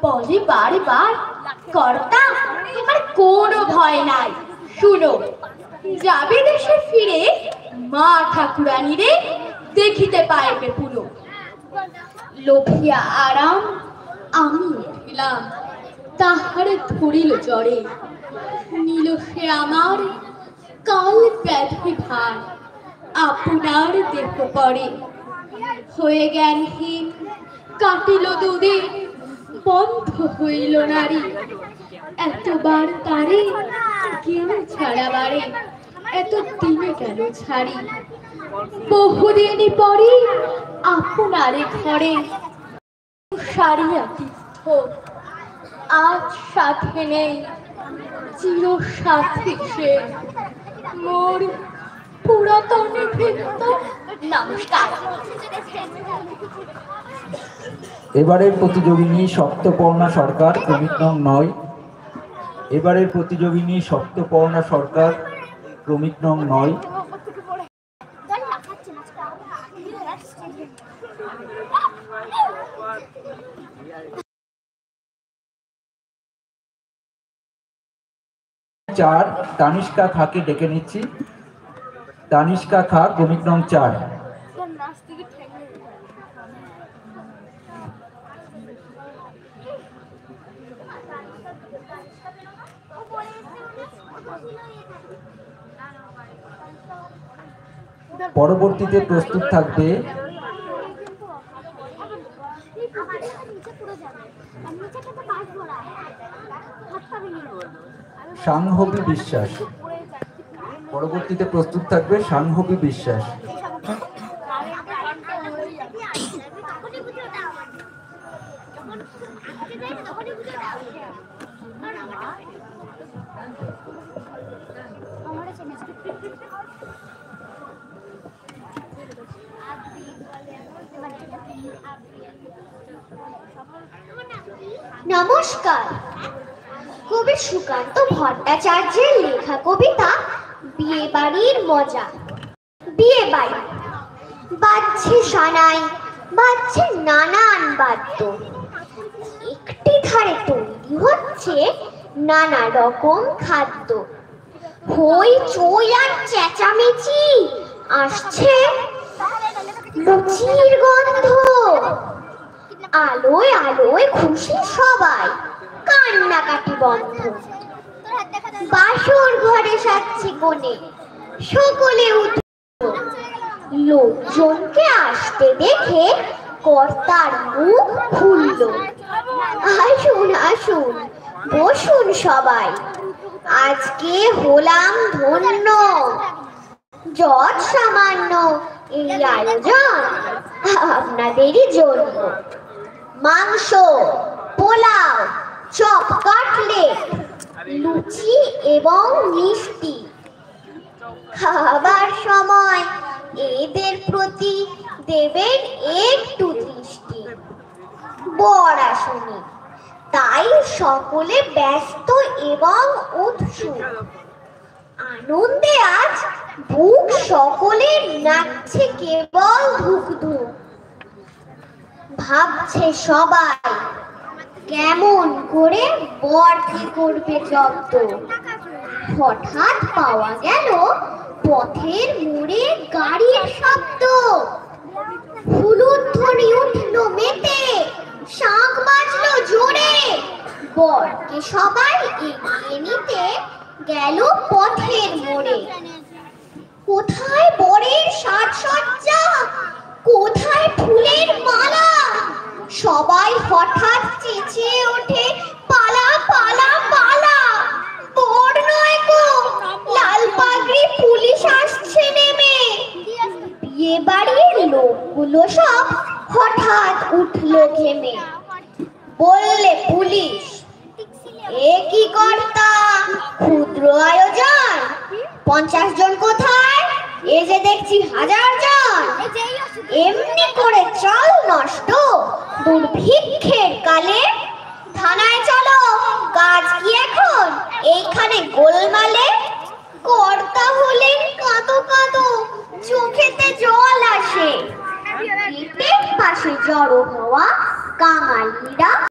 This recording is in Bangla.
বলে বারবার, কর্তা তোমার কোনো ভয় নাই। শুনো, যাবে দেশে ফিরে মা ঠাকুরানীরে দেখিতে পাইবে পুরো। লোভিয়া আরাম আমি উঠিলাম, তাহারে ধরিল জ্বরে। নিল সে আমার কাল ব্যাধি ভার, আপনার দেহ পরে। হয়ে জ্ঞানহীন কাটিল দুদিন, বন্ধ হইল নারী। এতবার তারে গেল ছাড়াবারে, এত দিনে গেল ছাড়ি। বহুদিন পরে আপনারে ঘরে সারিয়া তীর্থ, আজ সাথে নেই চির সাথী সে। মোর পুরাতন ভৃত্য নমস্কার। এবারের প্রতিযোগিনী সপ্তপর্ণা সরকার, ক্রমিক নং 9। এবারের প্রতিযোগিনী সপ্তপর্ণা সরকার, ক্রমিক নং 9। চার তানিষ্কা খাকে ডেকে নিচ্ছি। তানিষ্কা খা, ক্রমিক নং 4। পরবর্তীতে প্রস্তুত থাকবে সাংহবী বিশ্বাস। পরবর্তীতে প্রস্তুত থাকবে সাংহবী বিশ্বাস। নমস্কার। কবি সুকান্ত ভট্টাচার্যের লেখা কবিতা বিয়ে বাড়ির মজা। বিয়ে বাড়ি বাজছে সানাই, বাজছে নানান বাদ্য। একটি ধারে তৈরি হচ্ছে নানা রকম খাদ্য। হই চই আর চেঁচামেচি, আসছে লুচির গন্ধ। আলোয় আলোয় খুশি সবাই, কান্নাকাটি বন্ধ। বাসর ঘরে সাজছে কোণে, সকলে উঠল। লোকজনকে আসতে দেখে কর্তার মুখ খুলল। আসুন আসুন, বসুন সবাই, আজকে হলাম ধন্য। যৎ সামান্য এই আয়োজন আপনাদেরই জন্য। মাংস, পোলাও, চপ, কাটলেট, লুচি এবং মিষ্টি। খাবার সময় এদের প্রতি দেবেন একটু দৃষ্টি। বর আসেনি, তাই সকলে ব্যস্ত এবং উৎসুক। আনন্দে আজ বুক সকলের নাচছে কেবল ধুক ধুক। ভাবছে সবাই কেমন করে বরকে করবে জব্দ। হঠাৎ পাওয়া গেল পথের মোড়ে গাড়ির শব্দ। হুলুধ্বনি উঠল মেতে, শাঁখ বাজলো জোরে। বরকে সবাই এগিয়ে নিতে গেল পথের মোড়ে। কোথায় বরের সাজসজ্জা, কোথায় ফুলের মালা? সবাই হঠাৎ চেঁচিয়ে ওঠে, পালা পালা পালা। বর নয় গো, লাল পাগড়ি পুলিশ আসছে নেমে। বিয়ে বাড়ির লোকগুলো সব হঠাৎ উঠল ঘেমে। বললে পুলিশ, এ কি কর্তা, ক্ষুদ্র আয়োজন, 50 জন কোথায়? এ যে দেখছি 1000 জন। এমনি করে চল নষ্ট দুর্ভিক্ষের কালে। থানায় চলো, কাজ কি এখন এইখানে গোলমালে? কর্তা হলেন কাঁদো কাঁদো, চোখেতে জল আসে। পাশে জড়ো হওয়া কাঙালিরা